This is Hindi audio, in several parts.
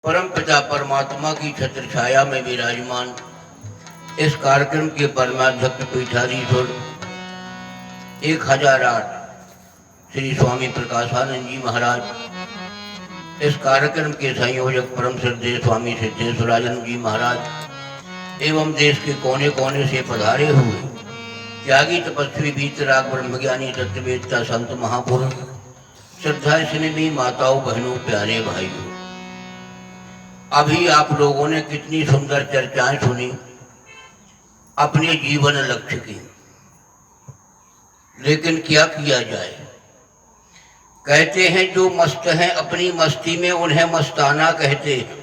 परम पिता परमात्मा की छत्र छाया में विराजमान इस कार्यक्रम के परमाध्यक्ष पीठाधीश्वर 1008 श्री स्वामी प्रकाशानंद जी महाराज, इस कार्यक्रम के संयोजक परम श्रद्धेय स्वामी सिद्धेश्वरानंद जी महाराज एवं देश के कोने कोने से पधारे हुए त्यागी तपस्वी वीतराग ब्रह्मज्ञानी तत्ववेत्ता संत महापुरुष, श्रद्धा स्नेही माताओं बहनों प्यारे भाइयों, अभी आप लोगों ने कितनी सुंदर चर्चाएं सुनी अपने जीवन लक्ष्य की। लेकिन क्या किया जाए? कहते हैं जो मस्त हैं अपनी मस्ती में उन्हें मस्ताना कहते हैं।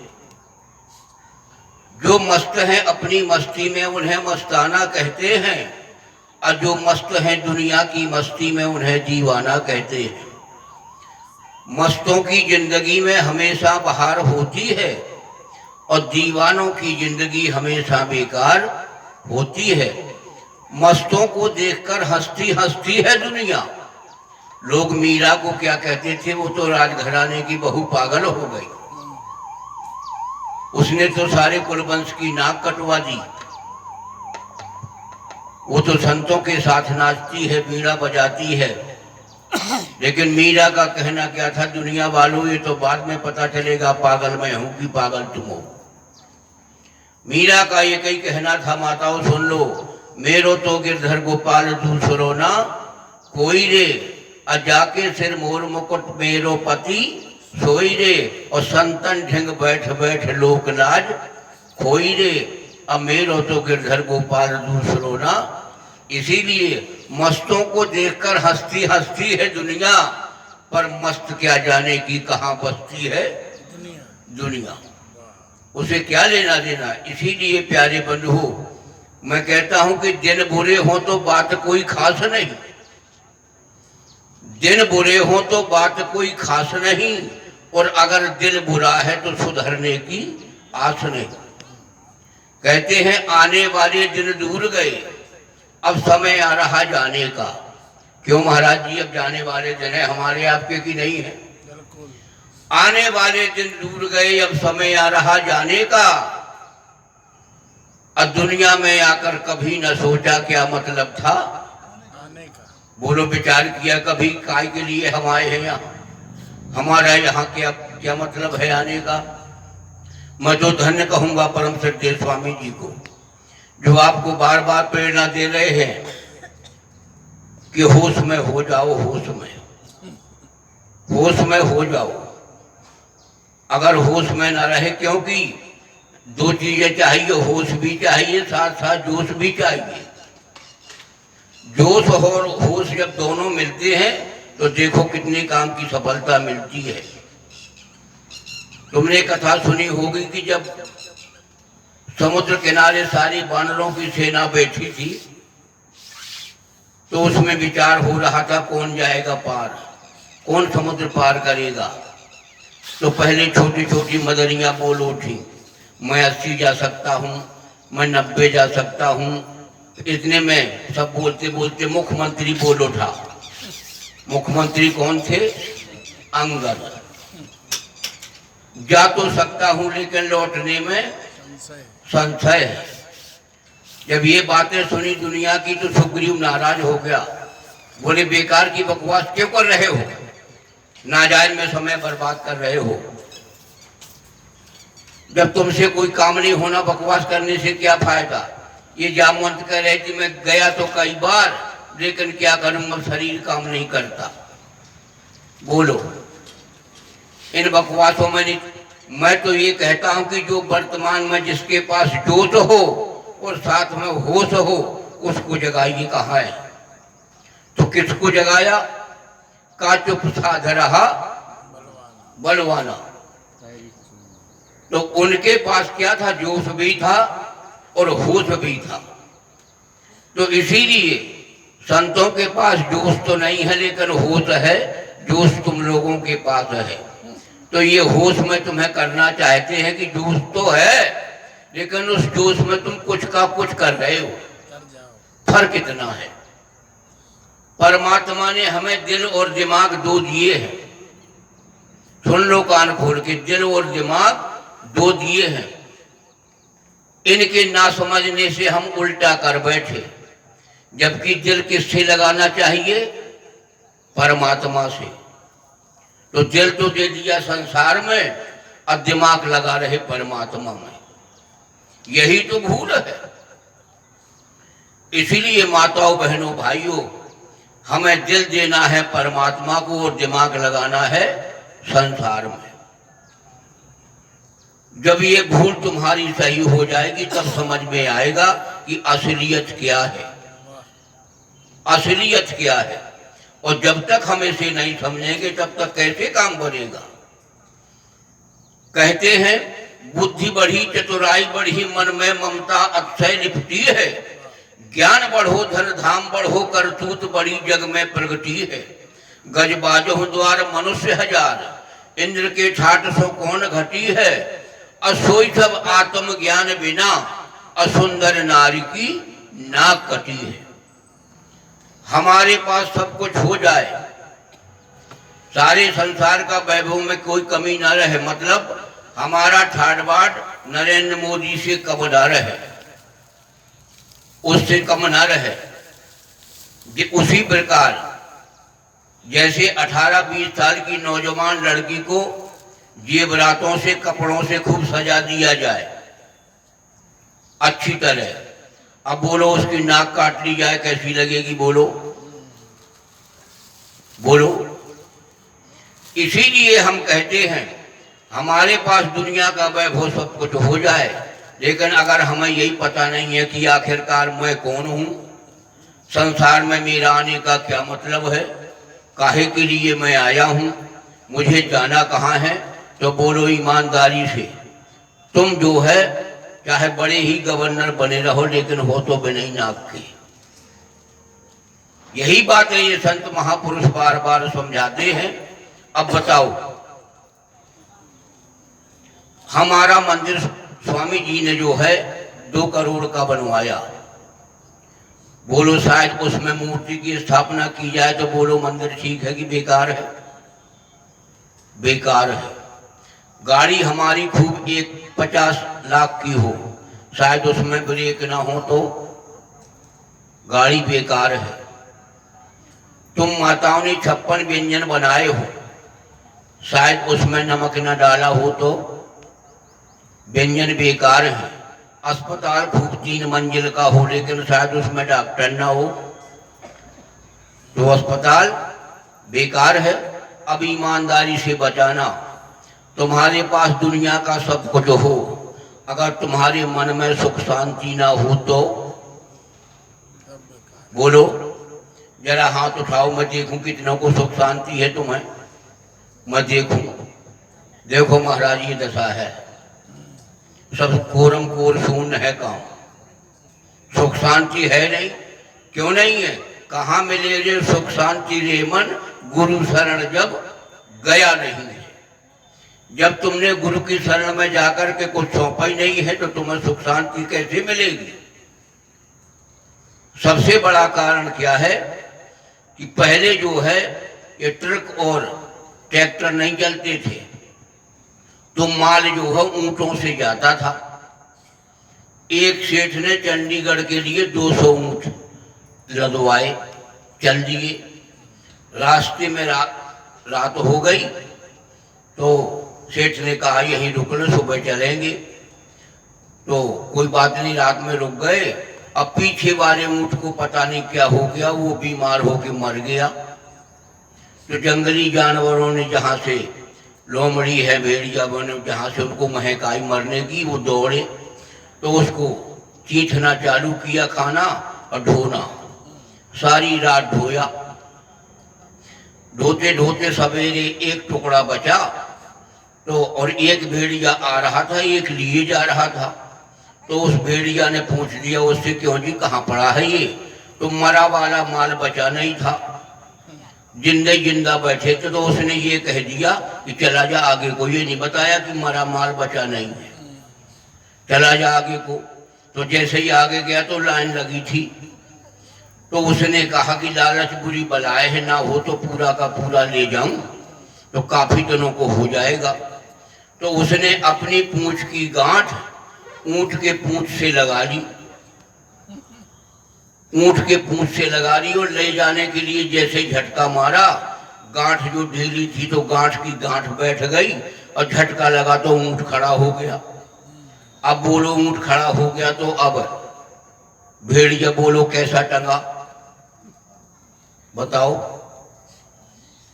जो मस्त हैं अपनी मस्ती में उन्हें मस्ताना कहते हैं, और जो मस्त हैं दुनिया की मस्ती में उन्हें दीवाना कहते हैं। मस्तों की जिंदगी में हमेशा बहार होती है और दीवानों की जिंदगी हमेशा बेकार होती है। मस्तों को देखकर हंसती हंसती है दुनिया। लोग मीरा को क्या कहते थे, वो तो राजघराने की बहू पागल हो गई, उसने तो सारे कुलवंश की नाक कटवा दी, वो तो संतों के साथ नाचती है, बीड़ा बजाती है। लेकिन मीरा का कहना क्या था, दुनिया वालों ये तो बाद में पता चलेगा पागल मैं हूं कि पागल तुम हो। मीरा का ये कई कहना था, माताओं सुन लो, मेरो तो गिरधर गोपाल दूसरो ना कोई रे, अजाके सिर मोर मुकुट मेरो पति सोई रे, और संतन ढिंग बैठ बैठ लोक लाज खोई रे, अब मेरो तो गिरधर गोपाल दूसरो ना। इसीलिए मस्तों को देखकर हंसती हंसती है दुनिया, पर मस्त क्या जाने की कहाँ बसती है दुनिया, उसे क्या लेना देना। इसीलिए प्यारे बंधु, मैं कहता हूं कि दिन बुरे हो तो बात कोई खास नहीं, दिन बुरे हो तो बात कोई खास नहीं, और अगर दिल बुरा है तो सुधरने की आस नहीं। कहते हैं आने वाले दिन दूर गए, अब समय आ रहा जाने का। क्यों महाराज जी, अब जाने वाले दिन है हमारे आपके की नहीं है? आने वाले दिन दूर गए, अब समय आ रहा जाने का। अब दुनिया में आकर कभी न सोचा क्या मतलब था आने का। बोलो, विचार किया कभी काय के लिए हम आए हैं यहाँ? हमारा यहाँ क्या क्या मतलब है आने का? मैं तो धन्य कहूंगा परम श्रद्धेय स्वामी जी को, जो आपको बार बार प्रेरणा दे रहे हैं कि होश में हो जाओ, होश में हो जाओ। अगर होश में ना रहे, क्योंकि दो चीजें चाहिए, होश भी चाहिए, साथ साथ जोश भी चाहिए। जोश और होश जब दोनों मिलते हैं तो देखो कितने काम की सफलता मिलती है। तुमने कथा सुनी होगी कि जब समुद्र किनारे सारी वानरों की सेना बैठी थी, तो उसमें विचार हो रहा था कौन जाएगा पार, कौन समुद्र पार करेगा। तो पहले छोटी छोटी मदरियां बोल उठी, मैं 80 जा सकता हूं, मैं 90 जा सकता हूं। इतने में सब बोलते बोलते मुख्यमंत्री बोल उठा। मुख्यमंत्री कौन थे? अंगद। जा तो सकता हूं लेकिन लौटने में संशय है। जब ये बातें सुनी दुनिया की तो सुग्रीव नाराज हो गया, बोले बेकार की बकवास क्यों कर रहे हो, नाजायज में समय बर्बाद कर रहे हो। जब तुमसे कोई काम नहीं होना, बकवास करने से क्या फायदा। ये जामवंत कह रहे कि मैं गया तो कई बार, लेकिन क्या करूं, अब शरीर काम नहीं करता। बोलो, इन बकवासों में नहीं। मैं तो ये कहता हूं कि जो वर्तमान में जिसके पास जोश हो और साथ में होश हो, उसको जगाइए। कहाँ है? तो किसको जगाया? का चुप साध रहा बलवाना। तो उनके पास क्या था? जोश भी था और होश भी था। तो इसीलिए संतों के पास जोश तो नहीं है लेकिन होश है। जोश तुम लोगों के पास है, तो ये होश में तुम्हें करना चाहते हैं कि जोश तो है, लेकिन उस जोश में तुम कुछ का कुछ कर रहे हो। फर्क इतना है, परमात्मा ने हमें दिल और दिमाग दो दिए हैं। सुन लो कान खोल के, दिल और दिमाग दो दिए हैं, इनके ना समझने से हम उल्टा कर बैठे, जबकि दिल किससे लगाना चाहिए? परमात्मा से। तो दिल तो दे दिया संसार में और दिमाग लगा रहे परमात्मा में। यही तो भूल है। इसीलिए माताओं बहनों भाइयों, हमें दिल देना है परमात्मा को और दिमाग लगाना है संसार में। जब ये भूल तुम्हारी सही हो जाएगी तब समझ में आएगा कि असलियत क्या है, असलियत क्या है। और जब तक हम इसे नहीं समझेंगे तब तक कैसे काम बनेगा। कहते हैं बुद्धि बढ़ी चतुराई बढ़ी, मन में ममता अक्षय लिपटी है। ज्ञान बढ़ो धन धाम बढ़ो, करतूत बड़ी जग में प्रगति है। गज बाजो द्वार मनुष्य हजार, इंद्र के ठाट सो कौन घटी है। असोई सब आत्म ज्ञान बिना, असुंदर नारी की नाक कटी है। हमारे पास सब कुछ हो जाए, सारे संसार का वैभव में कोई कमी ना रहे, मतलब हमारा ठाट बाट नरेंद्र मोदी से कम ना रहे, उससे कम ना रहे। उसी प्रकार जैसे 18-20 साल की नौजवान लड़की को जेवरातों से कपड़ों से खूब सजा दिया जाए अच्छी तरह, अब बोलो उसकी नाक काट ली जाए कैसी लगेगी? बोलो बोलो। इसीलिए हम कहते हैं हमारे पास दुनिया का वैभव सब कुछ हो जाए, लेकिन अगर हमें यही पता नहीं है कि आखिरकार मैं कौन हूँ, संसार में मेरा आने का क्या मतलब है, काहे के लिए मैं आया हूँ, मुझे जाना कहाँ है, तो बोलो ईमानदारी से तुम जो है चाहे बड़े ही गवर्नर बने रहो लेकिन हो तो बिना नाक के। यही बात है, ये संत महापुरुष बार बार समझाते हैं। अब बताओ, हमारा मंदिर स्वामी जी ने जो है 2 करोड़ का बनवाया, बोलो शायद उसमें मूर्ति की स्थापना की जाए तो बोलो मंदिर ठीक है कि बेकार है? बेकार है। गाड़ी हमारी खूब 50 लाख की हो, शायद उसमें ब्रेक ना हो तो गाड़ी बेकार है। तुम माताओं ने 56 व्यंजन बनाए हो, शायद उसमें नमक न डाला हो तो व्यंजन बेकार है। अस्पताल खूब 3 मंजिल का हो लेकिन शायद उसमें डॉक्टर ना हो तो अस्पताल बेकार है। अब ईमानदारी से बचाना, तुम्हारे पास दुनिया का सब कुछ हो, अगर तुम्हारे मन में सुख शांति ना हो तो बोलो, जरा हाथ उठाओ, मैं देखूं कितनों को सुख शांति है तुम्हें, मैं देखूं। देखो महाराज ये दशा है, सब कोरम कोर शून्य है काम, सुख शांति है नहीं। क्यों नहीं है? कहाँ मिले रे सुख शांति रे मन, गुरु शरण जब गया नहीं है। जब तुमने गुरु की शरण में जाकर के कुछ सौंपा ही नहीं है तो तुम्हें सुख शांति कैसे मिलेगी? सबसे बड़ा कारण क्या है कि पहले जो है ये ट्रक और ट्रैक्टर नहीं चलते थे, तो माल जो है ऊंटों से जाता था। एक सेठ ने चंडीगढ़ के लिए 200 ऊंट लदवाए, चल दिए। रास्ते में रात हो गई तो सेठ ने कहा यहीं रुक लो, सुबह चलेंगे। तो कोई बात नहीं, रात में रुक गए। अब पीछे वाले ऊंट को पता नहीं क्या हो गया, वो बीमार होकर मर गया। तो जंगली जानवरों ने जहाँ से लोमड़ी है, भेड़िया बने, जहाँ से उनको महक आई मरने की, वो दौड़े तो उसको चीथना चालू किया, खाना और ढोना। सारी रात ढोया, ढोते ढोते सवेरे एक टुकड़ा बचा तो, और एक भेड़िया आ रहा था, एक लिए जा रहा था। तो उस भेड़िया ने पूछ लिया उससे, क्यों जी कहाँ पड़ा है ये? तो मरा वाला माल बचा नहीं था, जिंदे जिंदा बैठे थे। तो उसने ये कह दिया कि चला जा आगे को, ये नहीं बताया कि मरा माल बचा नहीं है, चला जा आगे को। तो जैसे ही आगे गया तो लाइन लगी थी। तो उसने कहा कि लालच बुरी बलाए है, ना हो तो पूरा का पूरा ले जाऊं तो काफी दिनों को हो जाएगा। तो उसने अपनी पूंछ की गांठ ऊंट के पूंछ से लगा ली, ऊंट के पूंछ से लगा ली और ले जाने के लिए जैसे झटका मारा, गांठ जो ढीली थी तो गांठ की गांठ बैठ गई और झटका लगा तो ऊंट खड़ा हो गया। अब बोलो ऊंट खड़ा हो गया तो अब भेड़िया बोलो कैसा टंगा, बताओ,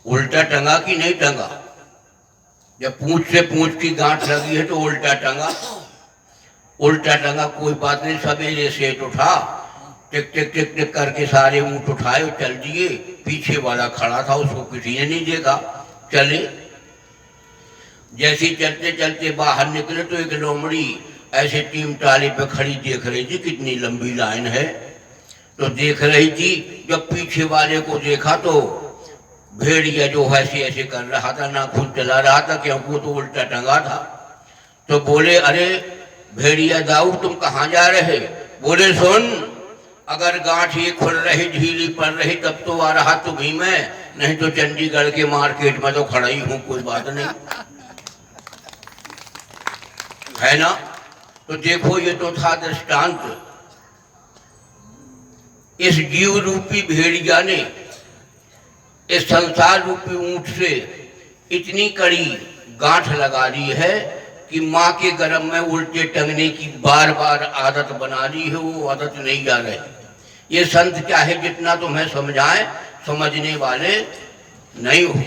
उल्टा टंगा कि नहीं टंगा? जब पूंछ से पूंछ की गांठ लगी है तो उल्टा टंगा, उल्टा टंगा। कोई बात नहीं, सवेरे सेठ उठा, टिक टिक टिक टिक करके सारे ऊंट उठाए और चल दिए। पीछे वाला खड़ा था, उसको किसी ने नहीं देखा, चले। जैसे चलते चलते बाहर निकले तो एक लोमड़ी ऐसे टीम टाले पे खड़ी देख रही थी, कितनी लंबी लाइन है, तो देख रही थी। जब पीछे वाले को देखा तो भेड़िया जो ऐसे ऐसे कर रहा था, नाखून चला रहा था, क्योंकि वो तो उल्टा टंगा था। तो बोले, अरे भेड़िया दाऊ तुम कहाँ जा रहे? बोले, सुन, अगर गांठ ये खुल रही ढीली पड़ रही तब तो आ रहा तुम्ही मैं, नहीं तो चंडीगढ़ के मार्केट में तो खड़ा ही हूं, कोई बात नहीं है ना। तो देखो ये तो था दृष्टांत। इस जीव रूपी भेड़िया ने इस संसार रूपी ऊंट से इतनी कड़ी गांठ लगा ली है कि माँ के गर्भ में उल्टे टंगने की बार बार आदत बना ली है, वो आदत नहीं जा रही। ये संत चाहे जितना तुम्हें समझाएं, समझने वाले नहीं हो।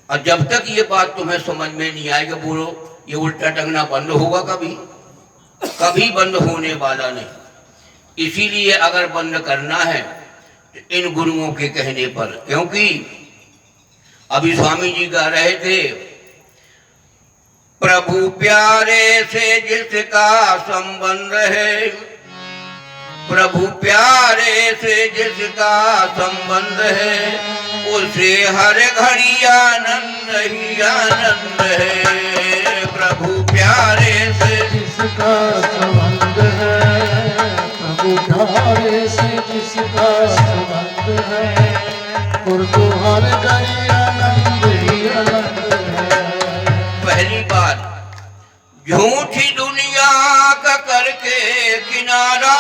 और जब तक ये बात तुम्हें समझ में नहीं आएगा, बोलो ये उल्टा टंगना बंद होगा कभी? कभी बंद होने वाला नहीं। इसीलिए अगर बंद करना है तो इन गुरुओं के कहने पर, क्योंकि अभी स्वामी जी गा रहे थे, प्रभु प्यारे से जिसका संबंध है, प्रभु प्यारे से जिसका संबंध है, उसे हर घड़ी आनंद ही आनंद है। प्रभु प्यारे से जिसका संबंध है, प्रभु प्यारे से जिसका संबंध है, उनको हर घड़ी आनंद ही आनंद है। पहली बात, झूठी दुनिया का करके किनारा,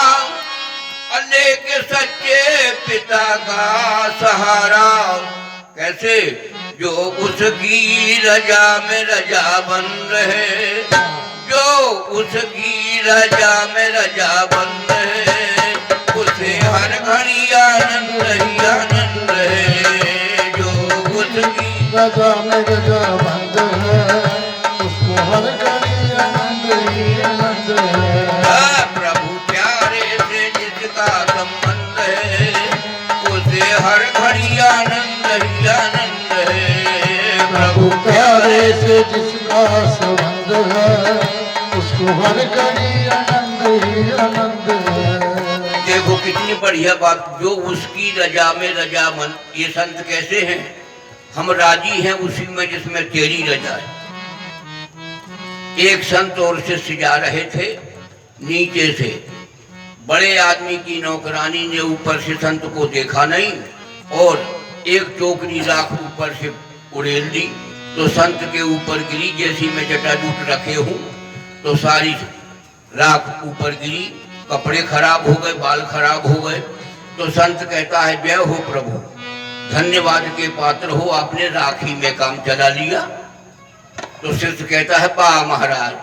अल्लाह के सच्चे पिता का सहारा। कैसे? जो उसकी रजा में रजा बंद है, जो उसकी रजा में रजा बंद है, उसे हर घड़ी आनंद ही आनंद है। जो उसकी रजा में रजा बंद है, उसको हर घड़ी आनंद ही आनंद है। प्रभु प्यारे से जिसका संबंध है, उसे हर घड़ी आनंद ही आनंद है। प्रभु प्यारे से जिसका संबंध है, उसको हर घड़ी आनंद ही आनंद है। देखो कितनी बढ़िया बात, जो उसकी रजा में रजा मन। ये संत कैसे हैं? हम राजी हैं उसी में जिसमें तेरी रजा है। एक संत और शिष्य जा रहे थे, नीचे से बड़े आदमी की नौकरानी ने ऊपर से संत को देखा नहीं और एक टोकरी राख ऊपर से उड़ेल दी, तो संत के ऊपर गिरी। जैसी मैं जटाजूट रखे हूं तो सारी राख ऊपर गिरी, कपड़े खराब हो गए, बाल खराब हो गए। तो संत कहता है, जय हो प्रभु, धन्यवाद के पात्र हो, आपने राखी में काम चला लिया। तो शिष्य कहता है, बा महाराज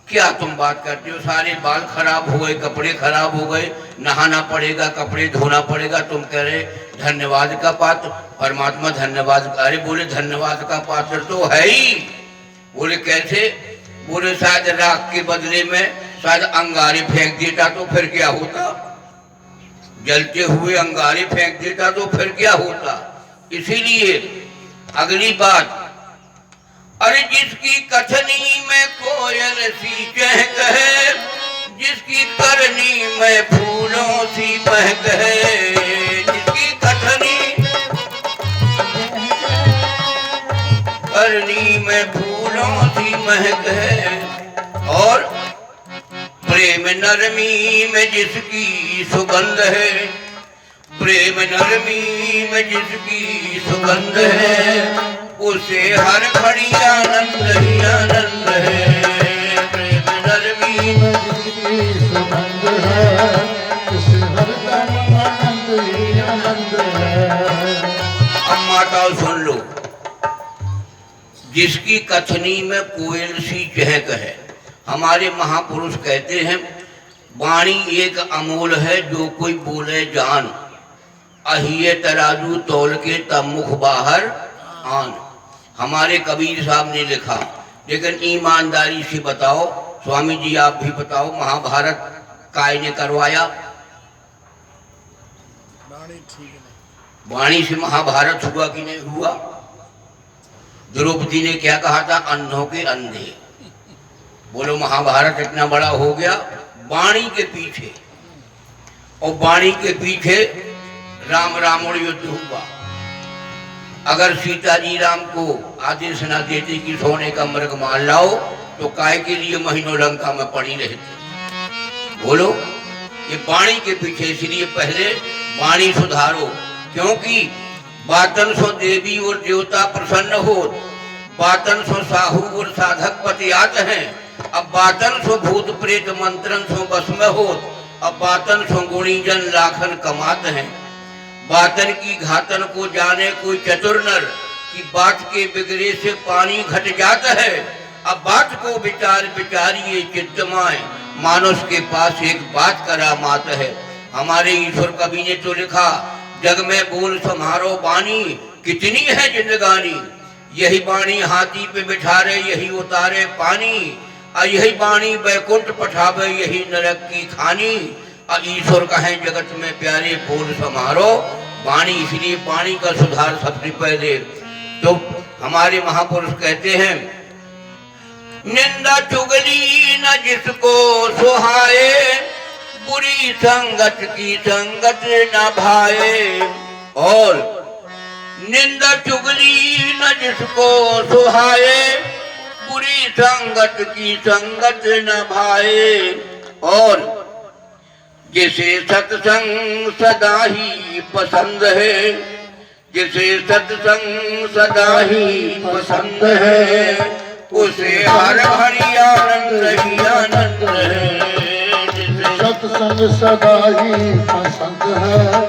क्या तुम बात करते हो, सारे बाल खराब हो गए, कपड़े खराब हो गए, नहाना पड़ेगा, कपड़े धोना पड़ेगा, तुम कह रहे धन्यवाद का पात्र। परमात्मा धन्यवाद, अरे बोले धन्यवाद का पात्र तो है ही। बोले कैसे? बोले शायद राख के बदले में शायद अंगारे फेंक देता तो फिर क्या होता, जलते हुए अंगारे फेंक देता तो फिर क्या होता। इसीलिए अगली बात, अरे जिसकी कथनी में कोयल सी चहक है, जिसकी करनी में फूलों सी महक है, जिसकी कथनी करनी में फूलों सी महक है, और प्रेम नरमी में जिसकी सुगंध है, प्रेम नरमी में जिसकी सुगंध है, उसे हर घड़ी आनंद ही आनंद है। प्रेम नरमी जिसकी सुगंध है उसे हरदम आनंद ही आनंद है। अब माताओं सुन लो, जिसकी कथनी में कोयल सी चहक है। हमारे महापुरुष कहते हैं वाणी एक अमोल है, जो कोई बोले जान, अहिए तराजू तौल के तब मुख बाहर आन। हमारे कबीर साहब ने लिखा। लेकिन ईमानदारी से बताओ स्वामी जी, आप भी बताओ, महाभारत काय ने करवाया? वाणी से महाभारत हुआ कि नहीं हुआ? द्रौपदी ने क्या कहा था? अंधों के अंधे। बोलो महाभारत इतना बड़ा हो गया वाणी के पीछे, और वाणी के पीछे राम रावण युद्ध हुआ। अगर सीता जी राम को आदेश न देते कि सोने का मृग मार लाओ, तो काय के लिए महीनों लंका में पड़ी रहती। बोलो, ये वाणी के पीछे। इसलिए पहले वाणी सुधारो, क्योंकि बातन सो देवी और देवता प्रसन्न हो, बातन सो साहू और साधक पतियात हैं। अब बातन सो भूत प्रेत मंत्रन सो बस में हो, अब बातन सो गुणीजन लाखन कमात हैं। बातन की घातन को जाने कोई चतुर नर, की बात के बिगड़े से पानी घट जाता है। अब बात को विचार विचारिए चित्तमाए, मानुष के पास एक बात करा मात है। हमारे ईश्वर कवि ने तो लिखा, जग में बोल समारो बानी, कितनी है जिंदगानी। यही बाणी हाथी पे बिठारे, यही उतारे पानी, और यही बाणी बैकुंठ पठावे, यही नरक की खानी। और ईश्वर कहे जगत में प्यारे बोल समारो वाणी। इसलिए वाणी का सुधार सबसे पहले। तो हमारे महापुरुष कहते हैं, निंदा चुगली न जिसको सुहाए, बुरी संगत की संगत न भाए। और निंदा चुगली न जिसको सुहाए, बुरी संगत की संगत न भाए। और जिसे सत्संग सदा ही पसंद है, जिसे सत्संग सदा ही पसंद है, उसे हर घड़ी आनंद ही आनंद है। सत्संग सदा ही पसंद है,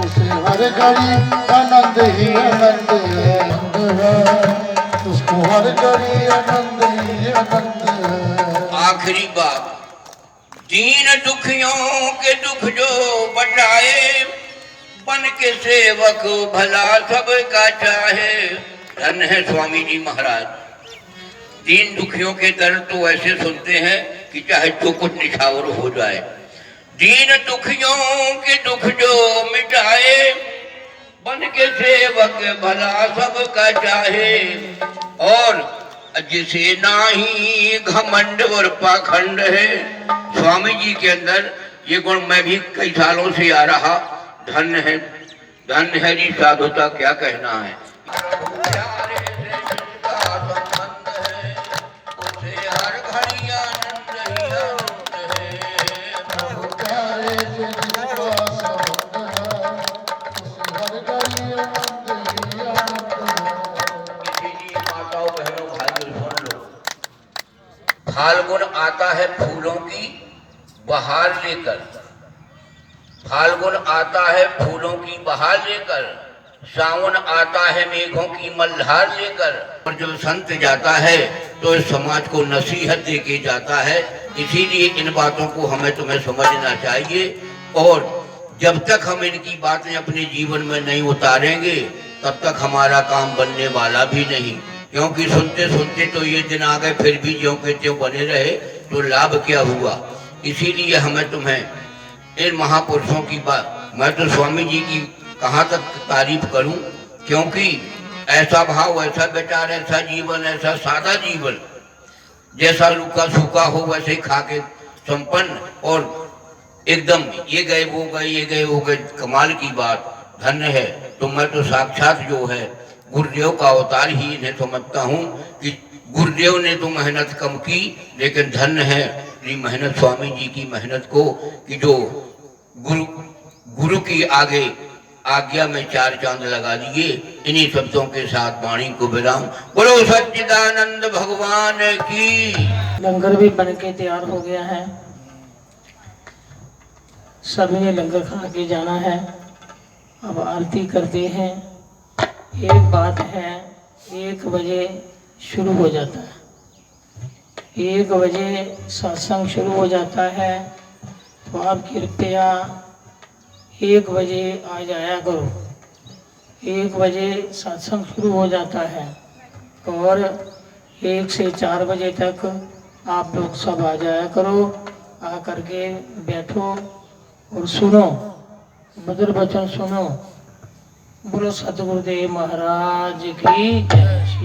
उसे हर घड़ी आनंद ही आनंद है। उसको हर घड़ी आनंद ही आनंद है। आखिरी बात, दीन दुखियों के दुख जो बचाए, बन के सेवक भला सबका चाहे। धन्य है स्वामी जी महाराज। दीन दुखियों के दर्द तो ऐसे सुनते हैं कि चाहे जो कुछ निछावर हो जाए। दीन दुखियों के दुख जो मिटाए, बन के सेवक भला सबका चाहे। और जिसे नाही घमंड और पाखंड है। स्वामी जी के अंदर ये गुण मैं भी कई सालों से आ रहा। धन्य है जी साधुता, क्या कहना है। फाल्गुन आता है फूलों की बहार लेकर, फाल्गुन आता है फूलों की बहार लेकर, सावन आता है मेघों की मल्हार लेकर। और जब संत जाता है तो इस समाज को नसीहत दे के जाता है। इसीलिए इन बातों को हमें तुम्हें समझना चाहिए। और जब तक हम इनकी बातें अपने जीवन में नहीं उतारेंगे, तब तक हमारा काम बनने वाला भी नहीं। क्योंकि सुनते सुनते तो ये दिन आ गए, फिर भी ज्यों के त्यों बने रहे तो लाभ क्या हुआ। इसीलिए हमें तुम्हें इन महापुरुषों की बात, मैं तो स्वामी जी की कहाँ तक तारीफ करूं, क्योंकि ऐसा भाव, ऐसा विचार, ऐसा जीवन, ऐसा सादा जीवन, जैसा रूखा सूखा हो वैसे ही खा के संपन्न, और एकदम ये गए वो गए, ये गए वो गए, कमाल की बात। धन्य है। तो मैं तो साक्षात जो है गुरुदेव का अवतार ही इन्हें समझता हूँ कि गुरुदेव ने तो मेहनत कम की, लेकिन धन्य है ये मेहनत स्वामी जी की मेहनत को, कि जो गुरु की आगे आज्ञा में 4 चांद लगा दिए। इन्हीं शब्दों के साथ वाणी को विराम। बोलो सच्चिदानंद भगवान की। लंगर भी बन के तैयार हो गया है, सभी ने लंगर खा के जाना है। अब आरती करते हैं। एक बात है, 1 बजे शुरू हो जाता है, 1 बजे सत्संग शुरू हो जाता है। तो आप कृपया 1 बजे आ जाया करो। 1 बजे सत्संग शुरू हो जाता है और 1 से 4 बजे तक आप लोग सब आ जाया करो। आ करके बैठो और सुनो, मधुर वचन सुनो। बोलो सतगुरुदेव महाराज की जय।